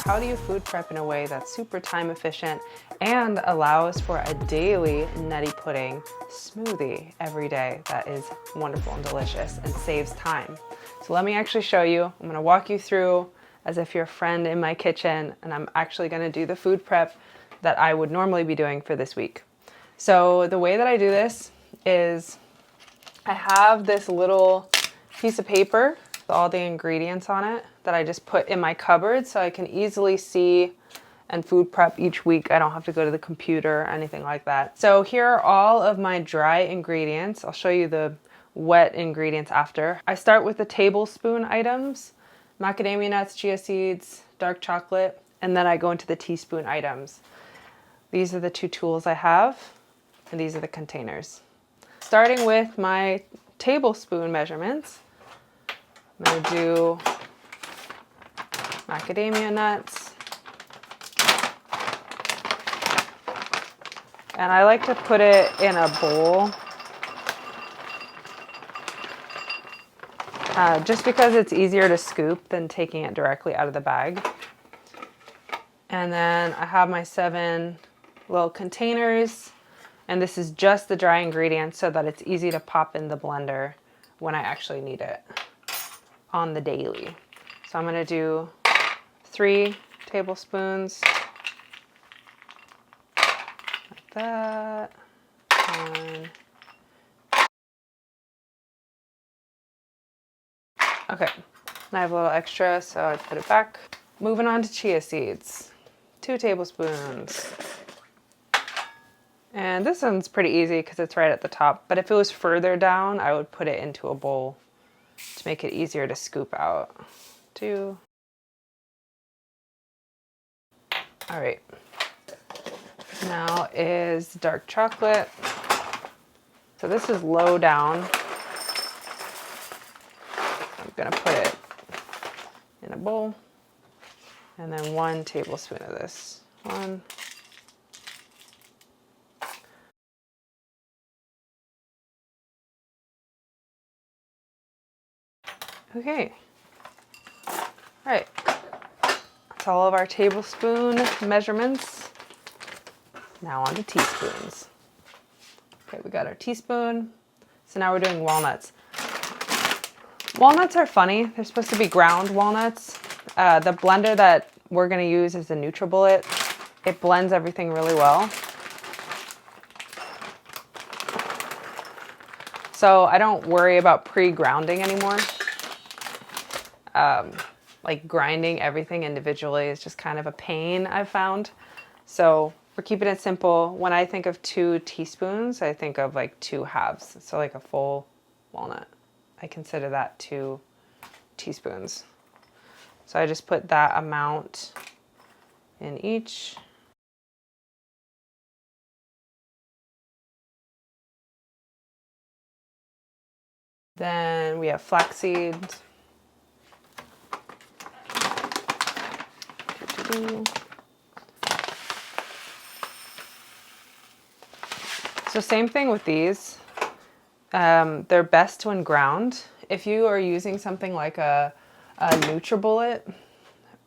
how do you food prep in a way that's super time efficient and allows for a daily nutty pudding smoothie every day that is wonderful and delicious and saves time. So let me actually show you. I'm gonna walk you through as if you're a friend in my kitchen, and I'm actually gonna do the food prep that I would normally be doing for this week. So the way that I do this is I have this little piece of paper with all the ingredients on it that I just put in my cupboard so I can easily see and food prep each week. I don't have to go to the computer or anything like that. So here are all of my dry ingredients. I'll show you the wet ingredients after. I start with the tablespoon items, macadamia nuts, chia seeds, dark chocolate, and then I go into the teaspoon items. These are the two tools I have, and these are the containers. Starting with my tablespoon measurements, I'm gonna do macadamia nuts. And I like to put it in a bowl just because it's easier to scoop than taking it directly out of the bag. And then I have my 7 little containers, and this is just the dry ingredients so that it's easy to pop in the blender when I actually need it on the daily. So I'm gonna do 3 tablespoons like that. One. Okay, I have a little extra, so I put it back. Moving on to chia seeds, 2 tablespoons. And this one's pretty easy because it's right at the top, but if it was further down, I would put it into a bowl to make it easier to scoop out. 2. All right. Now is dark chocolate. So this is low down. I'm gonna put it in a bowl. And then 1 tablespoon of this. 1. Okay. All right. That's all of our tablespoon measurements. Now on to teaspoons. Okay, we got our teaspoon. So now we're doing walnuts. Walnuts are funny. They're supposed to be ground walnuts. The blender that we're gonna use is the NutriBullet. It blends everything really well. So I don't worry about pre-grounding anymore. Like grinding everything individually is just kind of a pain, I've found. So we're keeping it simple. When I think of 2 teaspoons, I think of like 2 halves. So like a full walnut. I consider that 2 teaspoons. So I just put that amount in each. Then we have flax seeds. So same thing with these. They're best when ground. If you are using something like a NutriBullet,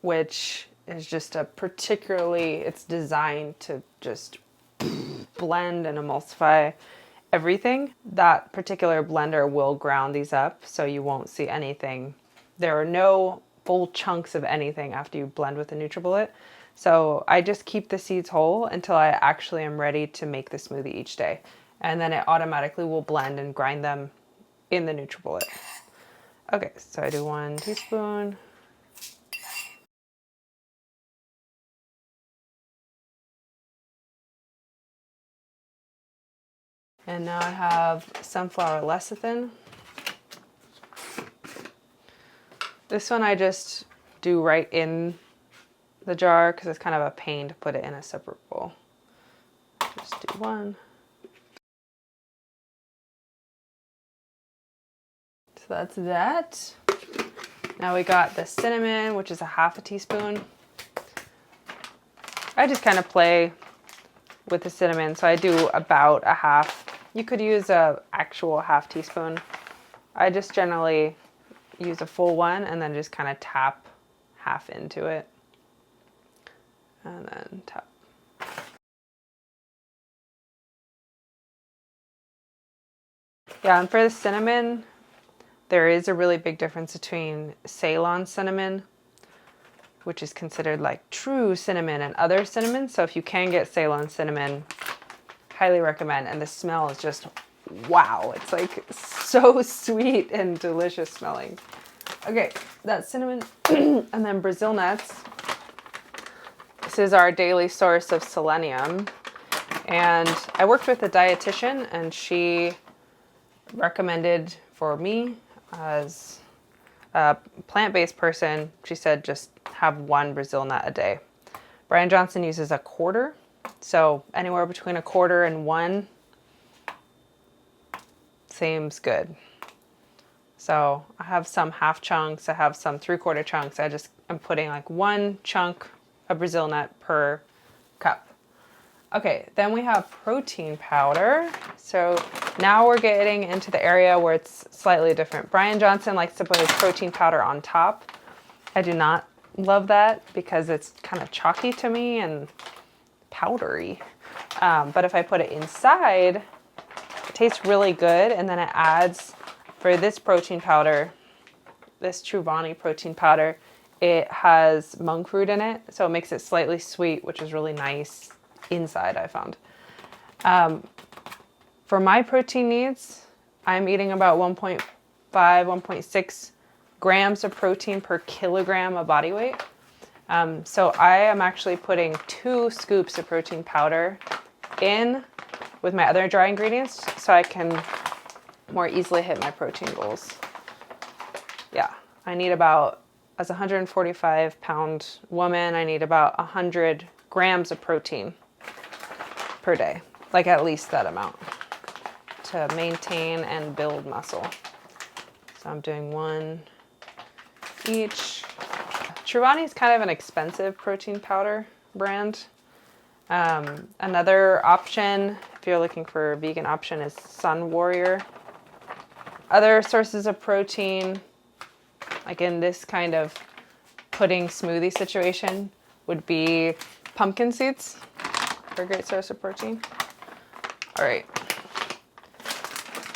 which is just it's designed to just blend and emulsify everything, that particular blender will ground these up so you won't see anything. There are no full chunks of anything after you blend with the NutriBullet. So I just keep the seeds whole until I actually am ready to make the smoothie each day. And then it automatically will blend and grind them in the NutriBullet. Okay, so I do 1 teaspoon. And now I have sunflower lecithin. This one I just do right in the jar because it's kind of a pain to put it in a separate bowl. Just do 1. So that's that. Now we got the cinnamon, which is a half a teaspoon. I just kind of play with the cinnamon, so I do about a half. You could use a actual half teaspoon. I just generally use a full one and then just kind of tap half into it. and then tap. Yeah, and for the cinnamon, there is a really big difference between Ceylon cinnamon, which is considered like true cinnamon, and other cinnamon. So if you can get Ceylon cinnamon, highly recommend. And the smell is just wow. It's like so sweet and delicious smelling. Okay, that's cinnamon. And then Brazil nuts. This is our daily source of selenium. And I worked with a dietitian, and she recommended for me as a plant-based person, she said just have 1 Brazil nut a day. Brian Johnson uses a quarter, so anywhere between a quarter and 1 seems good. So I have some half chunks, I have some 3/4 chunks. I'm putting like 1 chunk of Brazil nut per cup. Okay, then we have protein powder. So now we're getting into the area where it's slightly different. Brian Johnson likes to put his protein powder on top. I do not love that because it's kind of chalky to me and powdery. But if I put it inside, it tastes really good. And then it adds, for this protein powder, this Truvani protein powder, it has monk fruit in it. So it makes it slightly sweet, which is really nice inside, I found. For my protein needs, I'm eating about 1.5, 1.6 grams of protein per kilogram of body weight. So I am actually putting 2 scoops of protein powder in with my other dry ingredients so I can more easily hit my protein goals. Yeah, I need about, as a 145-pound woman, I need about 100 grams of protein per day, like at least that amount to maintain and build muscle. So I'm doing 1 each. Truvani is kind of an expensive protein powder brand. Another option, if you're looking for a vegan option, is Sun Warrior. Other sources of protein, like in this kind of pudding smoothie situation, would be pumpkin seeds. A great source of protein. All right.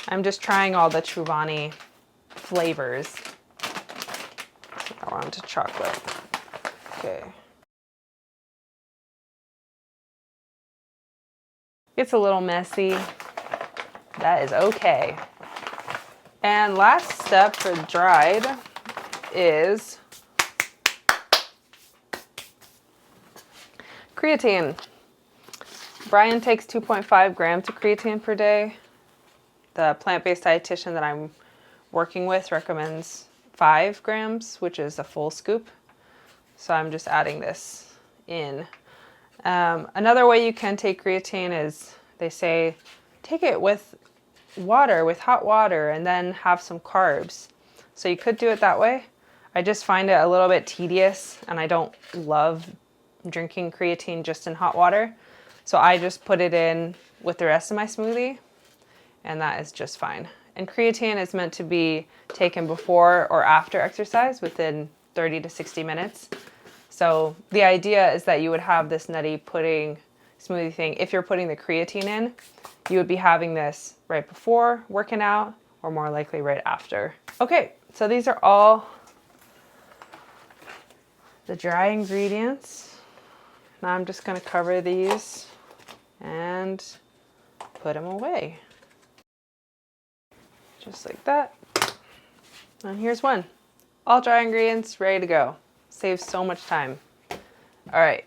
I'm just trying all the Truvani flavors. I want to chocolate. Okay. It's a little messy. That is okay. And last step for dried is creatine. Brian takes 2.5 grams of creatine per day. The plant-based dietitian that I'm working with recommends 5 grams, which is a full scoop. So I'm just adding this in. Another way you can take creatine is, they say, take it with water, with hot water, and then have some carbs. So you could do it that way. I just find it a little bit tedious, and I don't love drinking creatine just in hot water. So I just put it in with the rest of my smoothie, and that is just fine. And creatine is meant to be taken before or after exercise within 30 to 60 minutes. So the idea is that you would have this nutty pudding smoothie thing. If you're putting the creatine in, you would be having this right before working out, or more likely right after. Okay, so these are all the dry ingredients. Now I'm just gonna cover these and put them away. Just like that. And here's one. All dry ingredients ready to go. Saves so much time. All right,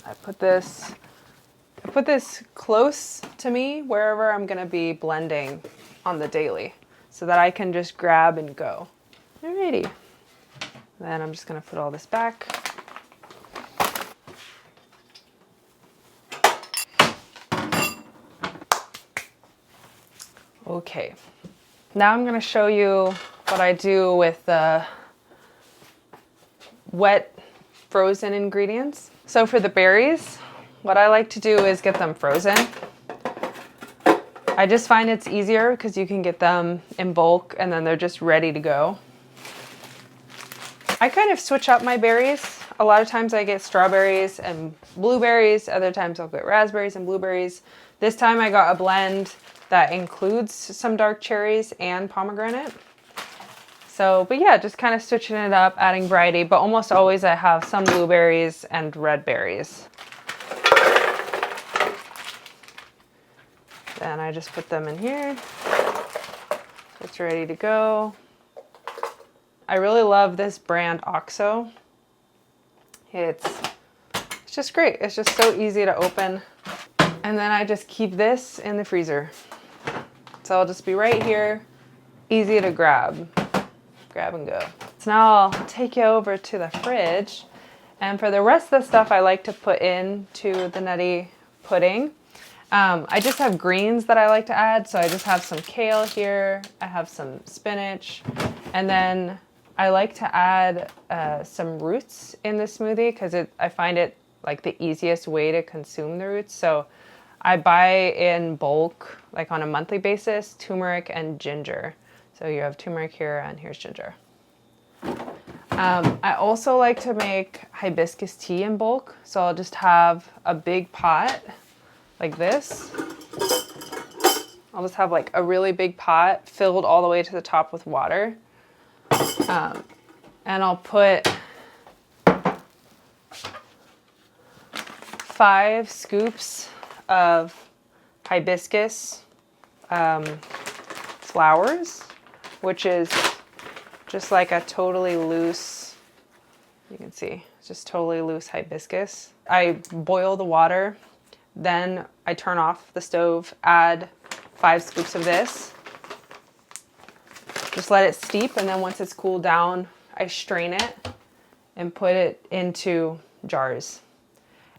I put this close to me wherever I'm gonna be blending on the daily so that I can just grab and go. Alrighty. Then I'm just gonna put all this back. Okay, now I'm gonna show you what I do with the wet frozen ingredients. So for the berries, what I like to do is get them frozen. I just find it's easier because you can get them in bulk and then they're just ready to go. I kind of switch up my berries. A lot of times I get strawberries and blueberries. Other times I'll get raspberries and blueberries. This time I got a blend that includes some dark cherries and pomegranate. So, but yeah, just kind of switching it up, adding variety, but almost always I have some blueberries and red berries. Then I just put them in here. It's ready to go. I really love this brand OXO. It's just great. It's just so easy to open. And then I just keep this in the freezer. So I'll just be right here, easy to grab and go. So now I'll take you over to the fridge. And for the rest of the stuff I like to put into the Nutty Pudding, I just have greens that I like to add. So I just have some kale here. I have some spinach. And then I like to add some roots in the smoothie because I find it like the easiest way to consume the roots. So I buy in bulk, like on a monthly basis, turmeric and ginger. So you have turmeric here and here's ginger. I also like to make hibiscus tea in bulk. So I'll just have a big pot like this. I'll just have like a really big pot filled all the way to the top with water. And I'll put 5 scoops of hibiscus flowers, which is just like a totally loose, you can see, it's just totally loose hibiscus. I boil the water, then I turn off the stove, add 5 scoops of this, just let it steep, and then once it's cooled down, I strain it and put it into jars.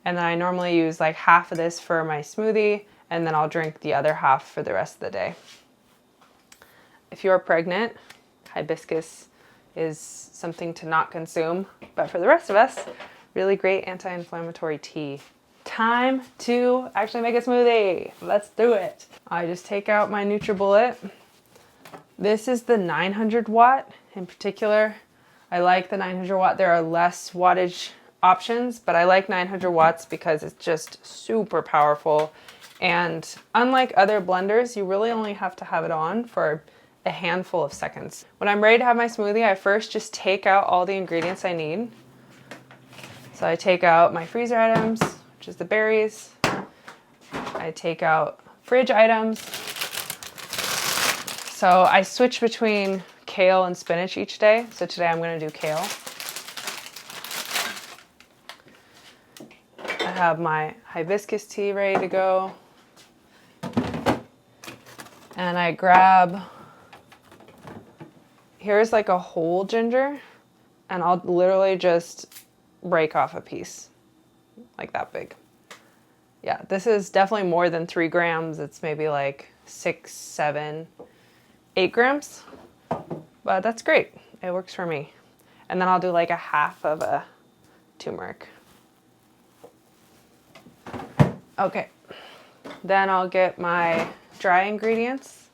And then I normally use like half of this for my smoothie, and then I'll drink the other half for the rest of the day. If you're pregnant, hibiscus is something to not consume, but for the rest of us, really great anti-inflammatory tea. Time to actually make a smoothie. Let's do it. I just take out my NutriBullet. This is the 900 watt in particular. I like the 900 watt. There are less wattage options, but I like 900 watts because it's just super powerful. And unlike other blenders, you really only have to have it on for a handful of seconds. When I'm ready to have my smoothie, I first just take out all the ingredients I need. So I take out my freezer items, which is the berries. I take out fridge items. So I switch between kale and spinach each day. So today I'm going to do kale. I have my hibiscus tea ready to go. And I grab, here's like a whole ginger, and I'll literally just break off a piece like that big. Yeah, this is definitely more than 3 grams. It's maybe like 6, 7, 8 grams, but that's great. It works for me. And then I'll do like a half of a turmeric. Okay, then I'll get my dry ingredients,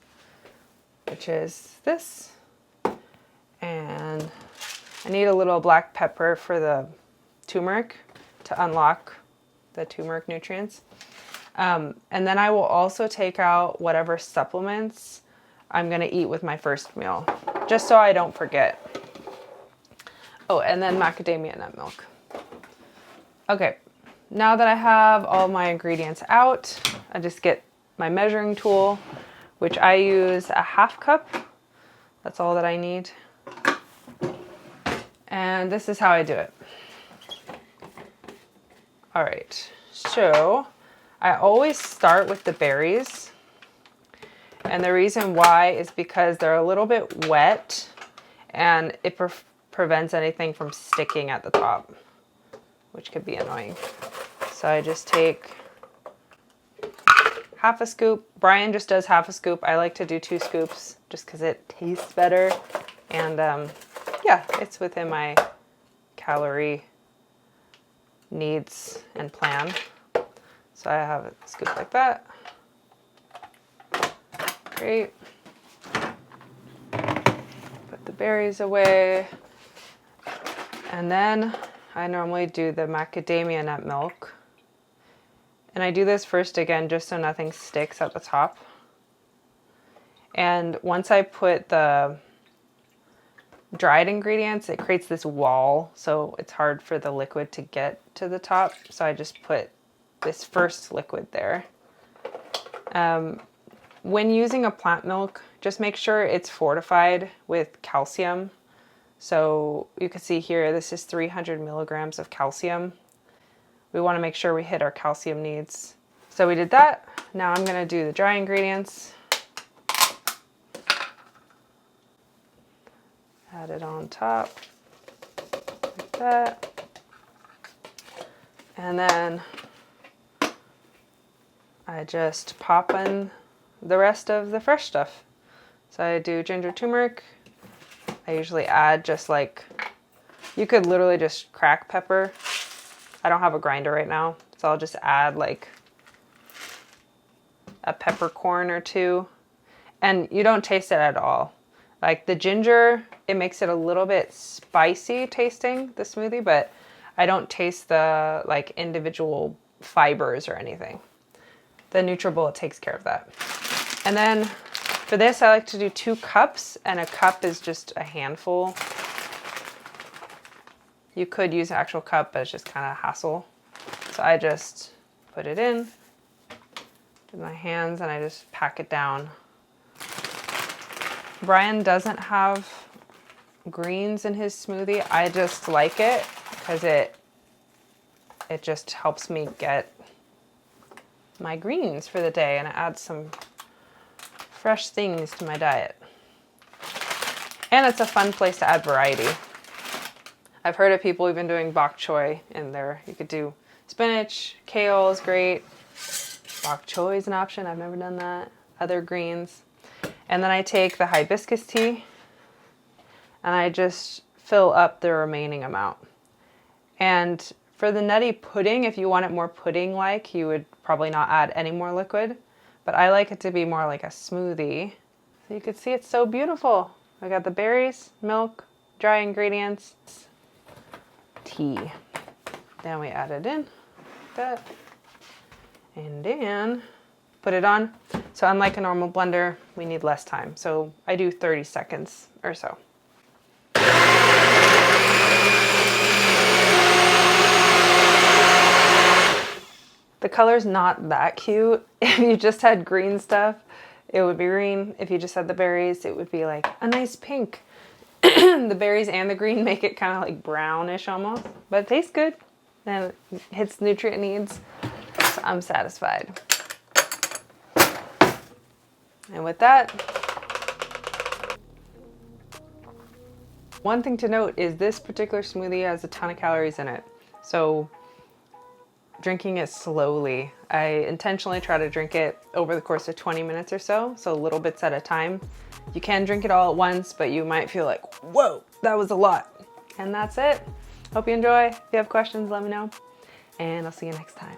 which is this, and I need a little black pepper for the turmeric to unlock the turmeric nutrients. And then I will also take out whatever supplements I'm gonna eat with my first meal, just so I don't forget. Oh, and then macadamia nut milk. Okay, now that I have all my ingredients out, I just get my measuring tool, which I use a ½ cup. That's all that I need. And this is how I do it. All right, so I always start with the berries. And the reason why is because they're a little bit wet and it prevents anything from sticking at the top, which could be annoying. So I just take ½ a scoop. Brian just does ½ a scoop. I like to do 2 scoops just because it tastes better. And yeah, it's within my calorie needs and plan. So I have a scoop like that. Great. Put the berries away. And then I normally do the macadamia nut milk. And I do this first again just so nothing sticks at the top. And once I put the dried ingredients, it creates this wall, so it's hard for the liquid to get to the top. So I just put this first liquid there. When using a plant milk, just make sure it's fortified with calcium. So you can see here, this is 300 milligrams of calcium. We want to make sure we hit our calcium needs. So we did that. Now I'm going to do the dry ingredients. Add it on top like that. And then I just pop in the rest of the fresh stuff. So I do ginger turmeric. I usually add just like, you could literally just crack pepper. I don't have a grinder right now, so I'll just add like a peppercorn or two. And you don't taste it at all. Like the ginger, it makes it a little bit spicy tasting, the smoothie, but I don't taste the like individual fibers or anything. The NutriBullet takes care of that. And then for this, I like to do 2 cups, and a cup is just a handful. You could use an actual cup, but it's just kind of a hassle. So I just put it in with my hands and I just pack it down. Brian doesn't have greens in his smoothie. I just like it because it just helps me get my greens for the day, and it adds some fresh things to my diet. And it's a fun place to add variety. I've heard of people even doing bok choy in there. You could do spinach, kale is great. Bok choy is an option. I've never done that. Other greens. And then I take the hibiscus tea and I just fill up the remaining amount. And for the nutty pudding, if you want it more pudding-like, you would probably not add any more liquid. But I like it to be more like a smoothie. So you can see it's so beautiful. I got the berries, milk, dry ingredients, tea. Then we add it in, like that. And then put it on. So unlike a normal blender, we need less time. So I do 30 seconds or so. The color's not that cute. If you just had green stuff, it would be green. If you just had the berries, it would be like a nice pink. The berries and the green make it kind of like brownish almost, but it tastes good and it hits nutrient needs. So I'm satisfied. And with that, one thing to note is this particular smoothie has a ton of calories in it. So drinking it slowly. I intentionally try to drink it over the course of 20 minutes or so little bits at a time. You can drink it all at once, but you might feel like, whoa, that was a lot. And that's it. Hope you enjoy. If you have questions, let me know. And I'll see you next time.